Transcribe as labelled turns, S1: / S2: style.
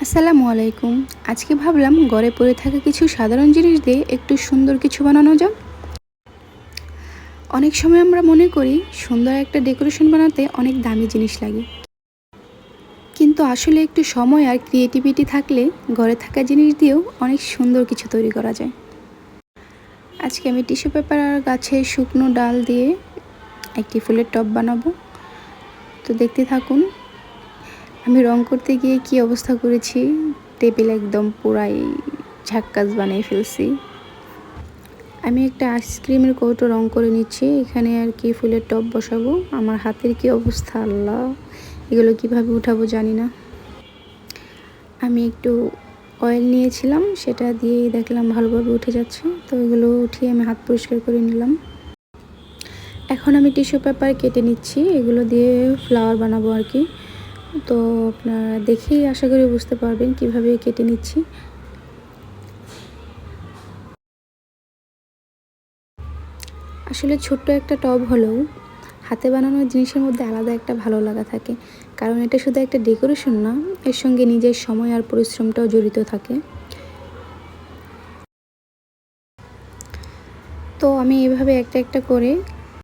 S1: আসসালামু আলাইকুম। আজকে ভাবলাম ঘরে পড়ে থাকা কিছু সাধারণ জিনিস দিয়ে একটু সুন্দর কিছু বানানো যাক। অনেক সময় আমরা মনে করি সুন্দর একটা ডেকোরেশন বানাতে অনেক দামি জিনিস লাগে, কিন্তু আসলে একটু সময় আর ক্রিয়েটিভিটি থাকলে ঘরে থাকা জিনিস দিয়েও অনেক সুন্দর কিছু তৈরি করা যায়। আজকে আমি টিস্যু পেপার আর গাছের শুকনো ডাল দিয়ে একটি ফুলের টব বানাবো। তো দেখতে থাকুন। আমি রং করতে গিয়ে কি অবস্থা করেছি, টেবিল একদম পুরাই ঝাক্কাস বানিয়ে ফেলছি। আমি একটা আইসক্রিমের কৌটো রং করে নিচ্ছি। এখানে আর কি ফুলের টব বসাবো। আমার হাতের কি অবস্থা, আল্লাহ! এগুলো কিভাবে উঠাবো জানি না। আমি একটু অয়েল নিয়েছিলাম, সেটা দিয়ে দেখলাম ভালোভাবে উঠে যাচ্ছে। তো এগুলো উঠিয়ে আমি হাত পরিষ্কার করে নিলাম। এখন আমি টিস্যু পেপার কেটে নিচ্ছি, এগুলো দিয়ে ফ্লাওয়ার বানাবো আর কি। তো আপনারা দেখেই আশা করি বুঝতে পারবেন কিভাবে কেটে নিচ্ছি। আসলে ছোট্ট একটা টব হলেও হাতে বানানো জিনিসের মধ্যে আলাদা একটা ভালো লাগা থাকে, কারণ এটা শুধু একটা ডেকোরেশন না, এর সঙ্গে নিজের সময় আর পরিশ্রমটাও জড়িত থাকে। তো আমি এভাবে একটা একটা করে